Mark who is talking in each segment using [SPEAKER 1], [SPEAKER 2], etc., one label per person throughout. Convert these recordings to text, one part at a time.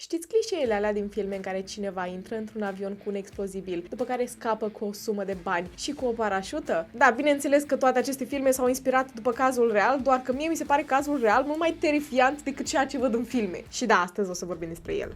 [SPEAKER 1] Știți clișeele alea din filme în care cineva intră într-un avion cu un explozibil, după care scapă cu o sumă de bani și cu o parașută? Da, bineînțeles că toate aceste filme s-au inspirat după cazul real, doar că mie mi se pare cazul real mult mai terifiant decât ceea ce văd în filme. Și da, astăzi o să vorbim despre el.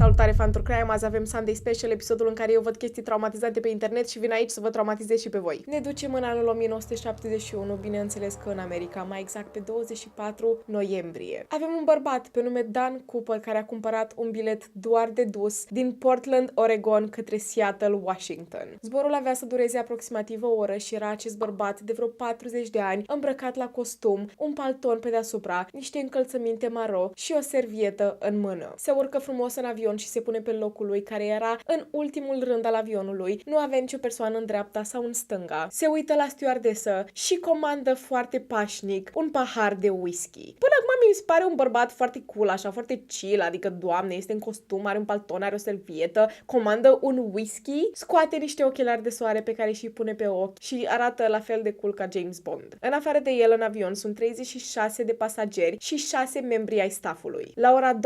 [SPEAKER 1] Salutare, fan True Crime! Azi avem Sunday Special, episodul în care eu văd chestii traumatizante pe internet și vin aici să vă traumatizez și pe voi. Ne ducem în anul 1971, bineînțeles că în America, mai exact pe 24 noiembrie. Avem un bărbat pe nume Dan Cooper care a cumpărat un bilet doar de dus din Portland, Oregon către Seattle, Washington. Zborul avea să dureze aproximativ o oră și era acest bărbat de vreo 40 de ani, îmbrăcat la costum, un palton pe deasupra, niște încălțăminte maro și o servietă în mână. Se urcă frumos în avion și se pune pe locul lui, care era în ultimul rând al avionului. Nu avea nicio persoană în dreapta sau în stânga. Se uită la stewardesă și comandă foarte pașnic un pahar de whisky. Până acum mi se pare un bărbat foarte cool, așa, foarte chill, adică, doamne, este în costum, are un palton, are o servietă, comandă un whisky, scoate niște ochelari de soare pe care și-i pune pe ochi și arată la fel de cool ca James Bond. În afară de el, în avion, sunt 36 de pasageri și 6 membri ai staffului. La ora 2:50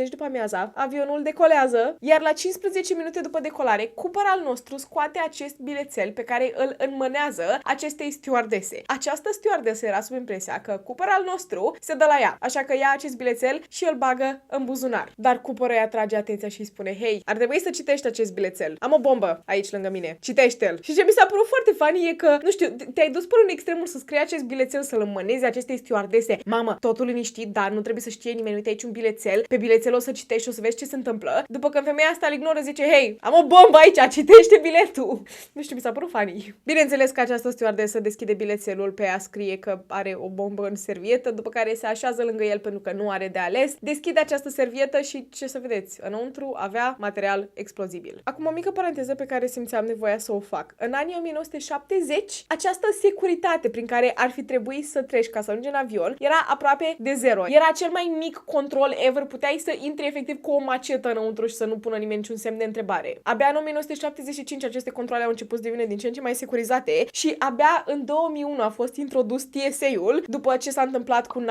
[SPEAKER 1] după amiaza, avionul decolează, iar la 15 minute după decolare, Cooper al nostru scoate acest bilețel pe care îl înmânează acestei stewardese. Această stewardesă era sub impresia că Cooper al nostru se dă la ea, așa că ia acest bilețel și îl bagă în buzunar. Dar Cooper îi atrage atenția și îi spune: hei, ar trebui să citești acest bilețel. Am o bombă aici lângă mine. Citește-l. Și ce mi s-a părut foarte funny e că, nu știu, te-ai dus până în extremul să scrii acest bilețel, să-l înmânezi acestei stewardese. Mamă, totul liniștit, dar nu trebuie să știe nimeni. Uite aici un bilețel. Pe bilețel o să citești și o să vezi ce se întâmplă. După când femeia asta îl ignoră, zice: hei, am o bombă aici, citește biletul. Nu știu, mi s-a părut funny. Bineînțeles că această stewardesă deschide bilețelul, pe ea scrie că are o bombă în servietă, după care se așează lângă el pentru că nu are de ales. Deschide această servietă și ce să vedeți, înăuntru avea material explozibil. Acum o mică paranteză pe care simțeam nevoia să o fac. În anii 1970, această securitate prin care ar fi trebuit să treci ca să ajungi în avion era aproape de zero. Era cel mai mic control ever, puteai să intri efectiv cu o macetă înăuntru și să nu pună nimeni niciun semn de întrebare. Abia în 1975 aceste controle au început să devină din ce în ce mai securizate și abia în 2001 a fost introdus TSA-ul după ce s-a întâmplat cu 9/11.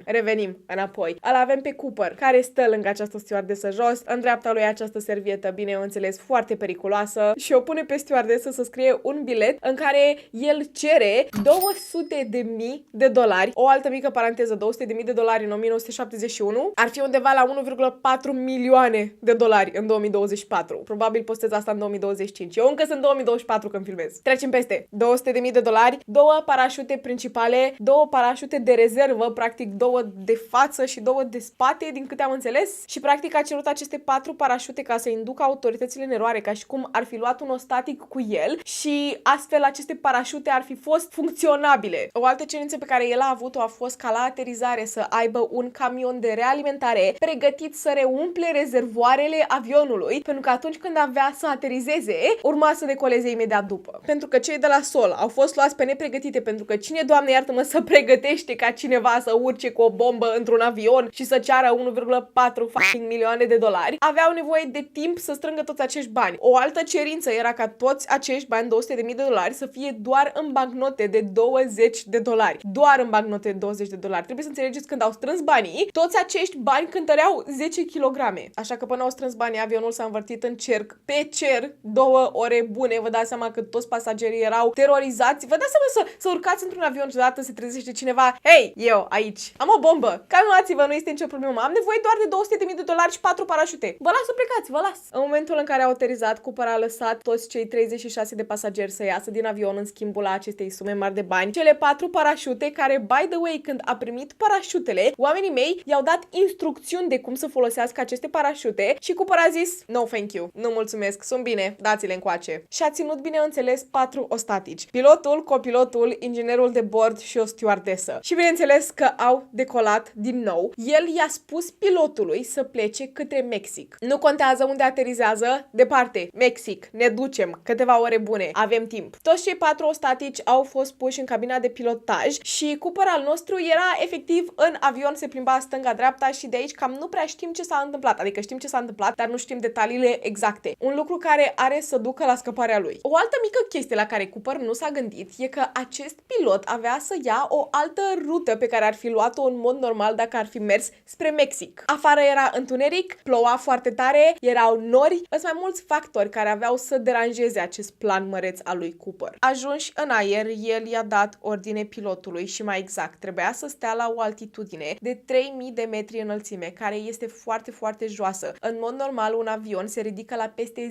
[SPEAKER 1] Revenim înapoi. Îl avem pe Cooper, care stă lângă această stewardesă jos, în dreapta lui această servietă, bineînțeles, foarte periculoasă, și o pune pe stewardesă să scrie un bilet în care el cere $200.000. O altă mică paranteză, $200.000 în 1971 ar fi undeva la 1,4 milioane de dolari în 2024. Probabil postez asta în 2025. Eu încă sunt în 2024 când filmez. Trecem peste. $200.000, două parașute principale, două parașute de rezervă, practic două de față și două de spate, din câte am înțeles. Și practic a cerut aceste 4 parașute ca să inducă autoritățile în eroare, ca și cum ar fi luat un ostatic cu el și astfel aceste parașute ar fi fost funcționabile. O altă cerință pe care el a avut-o a fost ca la aterizare să aibă un camion de realimentare pregătit să reumple rezervoarele avionului, pentru că atunci când avea să aterizeze, urma să decoleze imediat după. Pentru că cei de la sol au fost luați pe nepregătite, pentru că cine, Doamne iartă-mă, să pregătește ca cineva să urce cu o bombă într-un avion și să ceară 1,4 milioane de dolari, aveau nevoie de timp să strângă toți acești bani. O altă cerință era ca toți acești bani, $200.000, să fie doar în bancnote de $20. Doar în bancnote de $20. Trebuie să înțelegeți, când au strâns banii, toți acești bani cântăreau 10 kg. Așa că până au strâns banii, avionul s-a învârtit în cerc, pe cer, 2 ore bune. Vă dați seama că toți pasagerii erau terorizați. Vă dați seama să urcați într-un avion și deodată se trezește cineva: hei, eu aici am o bombă, calmați-vă, nu este nicio problemă, am nevoie doar de $200.000 și 4 parașute. Vă las să plecați, vă las. În momentul în care au aterizat, Cooper a lăsat toți cei 36 de pasageri să iasă din avion în schimbul la acestei sume mari de bani. Cele 4 parașute care, by the way, când a primit parașutele, oamenii mei i-au dat instrucțiuni de cum să folosească aceste parașute și Cooper a zis: no, thank you, nu mulțumesc, sunt bine, dați-le încoace. Și a ținut, bineînțeles, 4 ostatici: pilotul, copilotul, inginerul de bord și o stewardesă. Și bineînțeles că au decolat din nou. El i-a spus pilotului să plece către Mexic. Nu contează unde aterizează, departe, Mexic, ne ducem, câteva ore bune, avem timp. Toți cei 4 ostatici au fost puși în cabina de pilotaj și Cooper al nostru era efectiv în avion, se plimba stânga-dreapta și de aici cam nu prea știm ce s-a întâmplat. Adică știm ce s-a întâmplat, dar nu știm detaliile exacte. Un lucru care are să ducă la scăparea lui. O altă mică chestie la care Cooper nu s-a gândit e că acest pilot avea să ia o altă rută pe care ar fi luat luat-o în mod normal dacă ar fi mers spre Mexic. Afară era întuneric, ploua foarte tare, erau nori, sunt mai mulți factori care aveau să deranjeze acest plan măreț al lui Cooper. Ajunși în aer, el i-a dat ordine pilotului și mai exact, trebuia să stea la o altitudine de 3000 de metri înălțime, care este foarte, foarte joasă. În mod normal, un avion se ridică la peste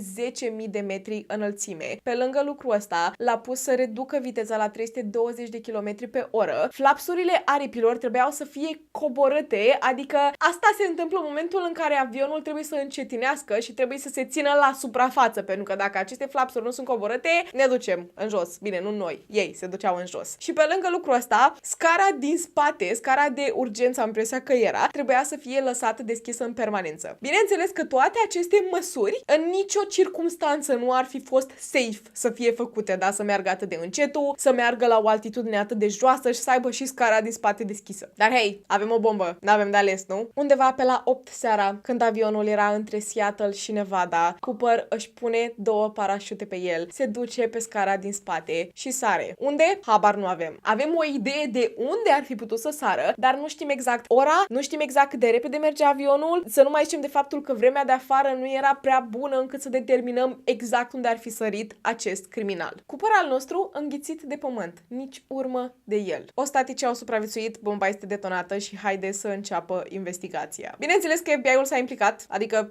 [SPEAKER 1] 10.000 de metri înălțime. Pe lângă lucrul ăsta, l-a pus să reducă viteza la 320 de km pe oră. Flapsurile aripilor trebuiau să fie coborâte, adică asta se întâmplă în momentul în care avionul trebuie să încetinească și trebuie să se țină la suprafață, pentru că dacă aceste flapsuri nu sunt coborâte, ne ducem în jos. Bine, nu noi, ei se duceau în jos. Și pe lângă lucrul ăsta, scara din spate, scara de urgență, am impresia că era, trebuia să fie lăsată deschisă în permanență. Bineînțeles că toate aceste măsuri, în nicio circunstanță nu ar fi fost safe să fie făcute, da? Să meargă atât de încetul, să meargă la o altitudine atât de joasă și să aibă și scara din spate deschisă. Dar hei, avem o bombă, n-avem de ales, nu? Undeva pe la 8 seara, când avionul era între Seattle și Nevada, Cooper își pune 2 parașute pe el, se duce pe scara din spate și sare. Unde? Habar nu avem. Avem o idee de unde ar fi putut să sară, dar nu știm exact ora, nu știm exact cât de repede merge avionul, să nu mai zicem de faptul că vremea de afară nu era prea bună încât să determinăm exact unde ar fi sărit acest criminal. Cooper al nostru înghițit de pământ, nici urmă de el. Ostaticii au supraviețuit, bomba este detonată și haide să înceapă investigația. Bineînțeles că FBI-ul s-a implicat, adică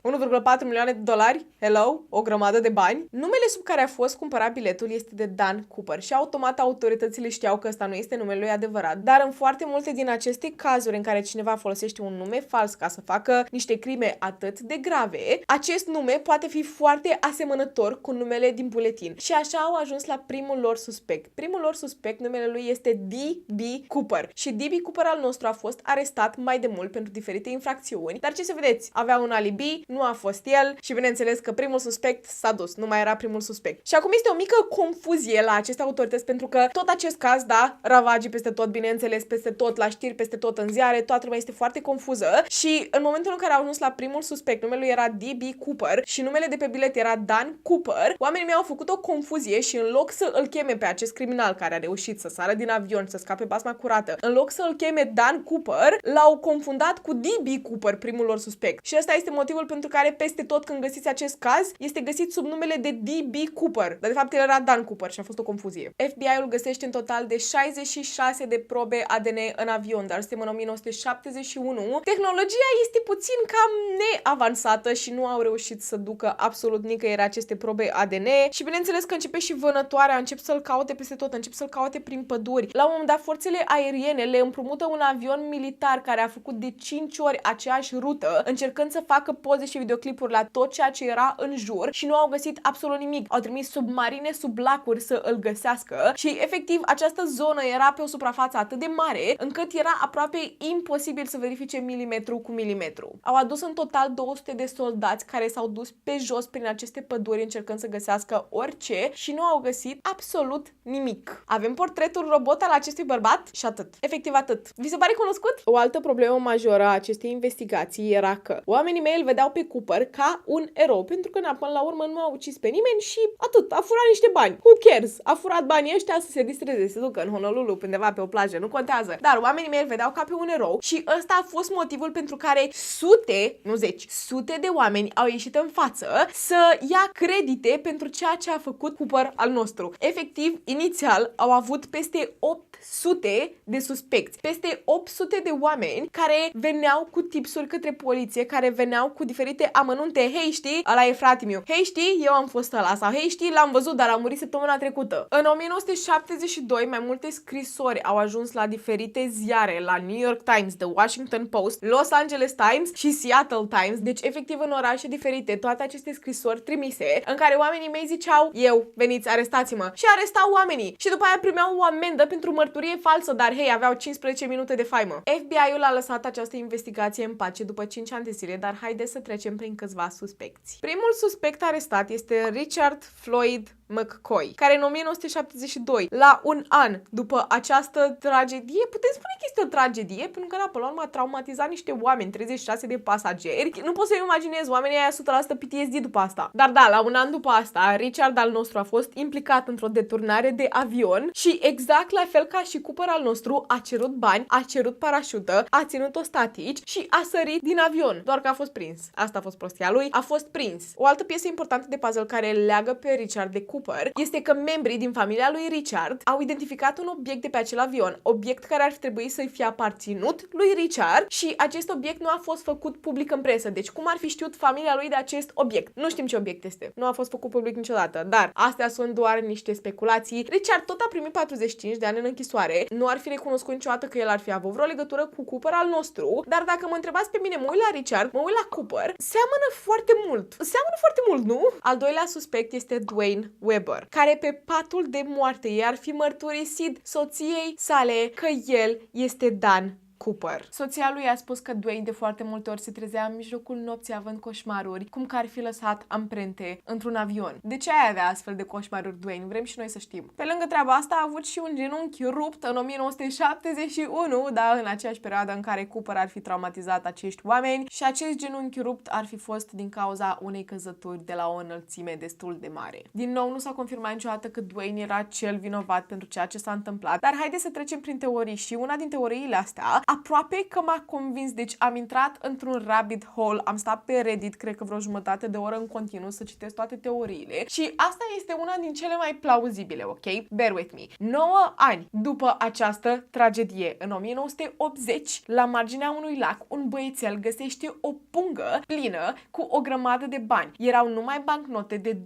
[SPEAKER 1] 1,4 milioane de dolari, hello, o grămadă de bani. Numele sub care a fost cumpărat biletul este de Dan Cooper și automat autoritățile știau că ăsta nu este numele lui adevărat, dar în foarte multe din aceste cazuri în care cineva folosește un nume fals ca să facă niște crime atât de grave, acest nume poate fi foarte asemănător cu numele din buletin. Și așa au ajuns la primul lor suspect. Primul lor suspect, numele lui este D.B. Cooper. Și D.B. Cooper al nostru a fost arestat mai de mult pentru diferite infracțiuni, dar ce să vedeți, avea un alibi, nu a fost el și bineînțeles că primul suspect s-a dus, nu mai era primul suspect. Și acum este o mică confuzie la aceste autorități pentru că tot acest caz, da, ravagii peste tot, bineînțeles, peste tot la știri, peste tot în ziare, toată lumea este foarte confuză și în momentul în care au ajuns la primul suspect, numele lui era D.B. Cooper și numele de pe bilet era Dan Cooper, oamenii mei au făcut o confuzie și în loc să îl cheme pe acest criminal care a reușit să sară din avion, să scape basma curată, în loc să îl cheme Dan Cooper, l-au confundat cu D.B. Cooper, primul lor suspect. Și ăsta este motivul pentru care peste tot când găsiți acest caz, este găsit sub numele de D.B. Cooper, dar de fapt el era Dan Cooper și a fost o confuzie. FBI-ul găsește în total de 66 de probe ADN în avion, dar suntem în 1971. Tehnologia este puțin cam neavansată și nu au reușit să ducă absolut nicăieri aceste probe ADN și bineînțeles că începe și vânătoarea, încep să-l caute peste tot, încep să-l caute prin păduri. La un moment dat, forțele aeriene le împrumută un avion militar care a făcut de 5 ori aceeași rută, încercând să facă poze și videoclipuri la tot ceea ce era în jur și nu au găsit absolut nimic. Au trimis submarine sub lacuri să îl găsească și efectiv această zonă era pe o suprafață atât de mare încât era aproape imposibil să verifice milimetru cu milimetru. Au adus în total 200 de soldați care s-au dus pe jos prin aceste păduri încercând să găsească orice și nu au găsit absolut nimic. Avem portretul robot al acestui bărbat și atât. Efectiv atât. Vi se pare cunoscut? O altă problemă majoră a acestei investigații era că oamenii mei îl vedeau pe Cooper ca un erou pentru că până la urmă nu a ucis pe nimeni și atât. A furat niște bani. Who cares? A furat banii ăștia să se distreze, să se ducă în Honolulu, undeva pe o plajă, nu contează. Dar oamenii mei îl vedeau ca pe un erou și ăsta a fost motivul pentru care sute, nu zeci, sute de oameni au ieșit în față să ia credite pentru ceea ce a făcut Cooper al nostru. Efectiv, inițial au avut peste 800 de suspecți, peste 800 de oameni care veneau cu tipsuri către poliție, care veneau cu diferite amănunte. Hei, știi, ăla e frate-miu. Hei, știi, eu am fost ăla. Sau hei, știi, l-am văzut, dar a murit săptămâna trecută. În 1972, mai multe scrisori au ajuns la diferite ziare, la New York Times, The Washington Post, Los Angeles Times și Seattle Times, deci efectiv în orașe diferite, toate aceste scrisori trimise, în care oamenii mei ziceau, eu, veniți, arestați-mă. Și arestau oamenii. Și după aia primeau o amendă pentru mărturie falsă, dar hei, aveau 15 minute de faimă. FBI-ul a lăsat această investigație în pace după 5 ani de zile, dar haideți să trecem prin câțiva suspecți. Primul suspect arestat este Richard Floyd McCoy, care în 1972, la un an după această tragedie, putem spune că este o tragedie, pentru că, până la urmă, a traumatizat niște oameni, 36 de pasageri. Nu pot să-mi imaginez oamenii aia 100% PTSD după asta. Dar da, la un an după asta, Richard al nostru a fost implicat într-o deturnare de avion și exact la fel ca și Cooper al nostru, a cerut bani, a cerut parașută, a ținut-o statici și a sărit din avion. Doar că a fost prins. Asta a fost prostia lui, a fost prins. O altă piesă importantă de puzzle care leagă pe Richard de Cooper este că membrii din familia lui Richard au identificat un obiect de pe acel avion, obiect care ar fi trebuit să-i fie aparținut lui Richard și acest obiect nu a fost făcut public în presă. Deci cum ar fi știut familia lui de acest obiect? Nu știm ce obiect este. Nu a fost făcut public niciodată, dar astea sunt doar niște speculații. Richard tot a primit 45 de ani în închisoare. Nu ar fi recunoscut niciodată că el ar fi avut vreo legătură cu Cooper al nostru, dar dacă mă întrebați pe mine, mă uit la Richard, mă uit la Cooper, seamănă foarte mult. Seamănă foarte mult, nu? Al doilea suspect este Dwayne Webber, care pe patul de moarte i-ar fi mărturisit soției sale că el este Dan Cooper. Soția lui a spus că Dwayne de foarte multe ori se trezea în mijlocul nopții având coșmaruri, cum că ar fi lăsat amprente într-un avion. De ce ai avea astfel de coșmaruri, Dwayne? Vrem și noi să știm. Pe lângă treaba asta a avut și un genunchi rupt în 1971, dar în aceeași perioadă în care Cooper ar fi traumatizat acești oameni și acest genunchi rupt ar fi fost din cauza unei căzături de la o înălțime destul de mare. Din nou, nu s-a confirmat niciodată că Dwayne era cel vinovat pentru ceea ce s-a întâmplat, dar haideți să trecem prin teorii și una din teoriile astea aproape că m-a convins, deci am intrat într-un rabbit hole, am stat pe Reddit, cred că vreo jumătate de oră în continuu să citesc toate teoriile și asta este una din cele mai plauzibile, ok? Bear with me. 9 ani după această tragedie, în 1980, la marginea unui lac, un băiețel găsește o pungă plină cu o grămadă de bani. Erau numai bancnote de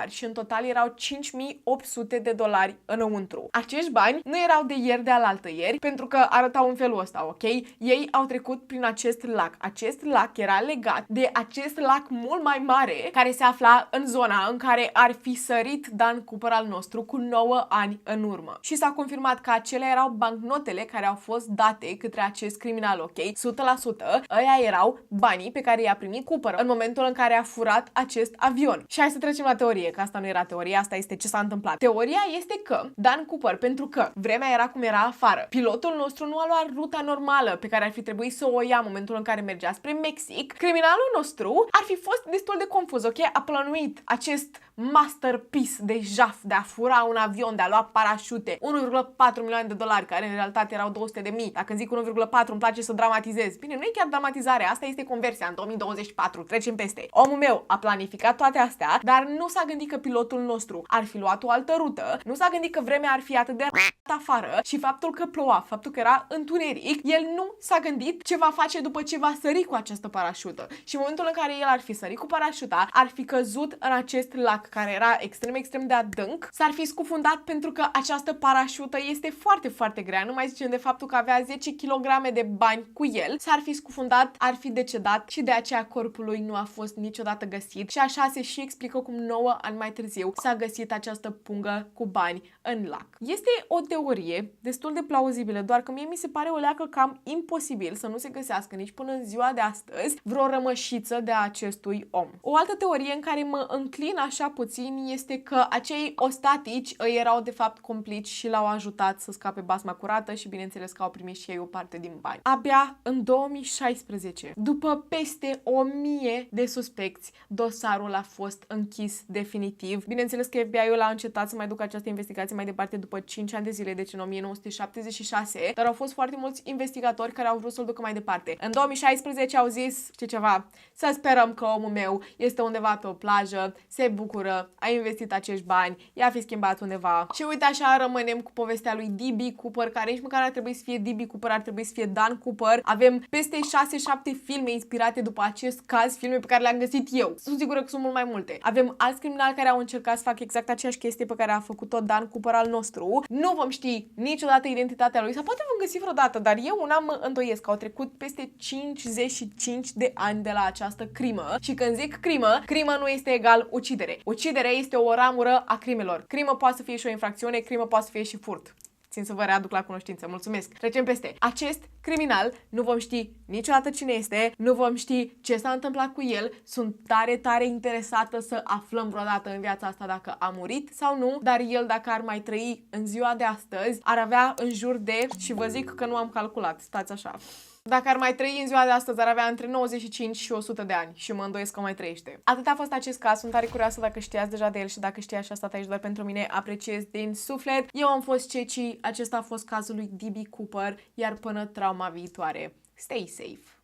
[SPEAKER 1] $20 și în total erau $5.800 înăuntru. Acești bani nu erau de ieri de alaltăieri, pentru că arătau în felul ăsta, ok? Ei au trecut prin acest lac. Acest lac era legat de acest lac mult mai mare care se afla în zona în care ar fi sărit Dan Cooper al nostru cu 9 ani în urmă. Și s-a confirmat că acelea erau bancnotele care au fost date către acest criminal, ok? 100%. Ăia erau banii pe care i-a primit Cooper în momentul în care a furat acest avion. Și hai să trecem la teorie, că asta nu era teoria, asta este ce s-a întâmplat. Teoria este că Dan Cooper, pentru că vremea era cum era afară, pilotul nostru nu a luat ruta normală pe care ar fi trebuit să o ia în momentul în care mergea spre Mexic, criminalul nostru ar fi fost destul de confuz, ok? A plănuit acest masterpiece de jaf de a fura un avion, de a lua parașute, $1,4 milioane, care în realitate erau 200.000. Dacă zic 1,4, îmi place să dramatizez. Bine, nu e chiar dramatizare, asta este conversia în 2024, trecem peste. Omul meu a planificat toate astea, dar nu s-a gândit că pilotul nostru ar fi luat o altă rută, nu s-a gândit că vremea ar fi atât de afară și faptul că ploua, faptul că era întuneric, el nu s-a gândit ce va face după ce va sări cu această parașută. Și în momentul în care el ar fi sărit cu parașuta, ar fi căzut în acest lac care era extrem de adânc, s-ar fi scufundat pentru că această parașută este foarte grea, nu mai zicem de faptul că avea 10 kg de bani cu el, s-ar fi scufundat, ar fi decedat și de aceea corpul lui nu a fost niciodată găsit și așa se și explică cum 9 ani mai târziu s-a găsit această pungă cu bani în lac. Este o teorie destul de plauzibilă, doar că mie mi se pare o leacă cam imposibil să nu se găsească nici până în ziua de astăzi vreo rămășiță de acestui om. O altă teorie în care mă înclin așa puțin este că acei ostatici erau de fapt complici și l-au ajutat să scape basma curată și bineînțeles că au primit și ei o parte din bani. Abia în 2016, după peste 1000 de suspecți, dosarul a fost închis definitiv. Bineînțeles că FBI-ul a încetat să mai ducă această investigație mai departe după 5 ani de zile, deci în 1976, dar au fost foarte mulți investigatori care au vrut să-l ducă mai departe. În 2016 au zis, ce ceva, să sperăm că omul meu este undeva pe o plajă, se bucură, a investit acești bani, i-a fi schimbat undeva. Și uite așa rămânem cu povestea lui D.B. Cooper, care nici măcar ar trebui să fie D.B. Cooper, ar trebui să fie Dan Cooper. Avem peste 6-7 filme inspirate după acest caz, filme pe care le-am găsit eu. Sunt sigură că sunt mult mai multe. Avem alți criminali care au încercat să facă exact aceeași chestie pe care a făcut-o Dan Cooper al nostru. Nu vom ști niciodată identitatea lui, sau poate vom găsi vreodată, dar eu mă îndoiesc că au trecut peste 55 de ani de la această crimă. Și când zic crimă nu este egal ucidere. Uciderea este o ramură a crimelor. Crimă poate să fie și o infracțiune, crimă poate să fie și furt. țin să vă readuc la cunoștință. Mulțumesc! Trecem peste. Acest criminal nu vom ști niciodată cine este, nu vom ști ce s-a întâmplat cu el. Sunt tare, tare interesată să aflăm vreodată în viața asta dacă a murit sau nu, dar el, dacă ar mai trăi în ziua de astăzi, ar avea în jur de, și vă zic că nu am calculat, stați așa. Dacă ar mai trăi în ziua de astăzi, ar avea între 95 și 100 de ani și mă îndoiesc că mai trăiește. Atât a fost acest caz, sunt tare curioasă dacă știați deja de el și dacă știați și a stat aici doar pentru mine, apreciez din suflet. Eu am fost Ceci, acesta a fost cazul lui D.B. Cooper, iar până trauma viitoare, stay safe!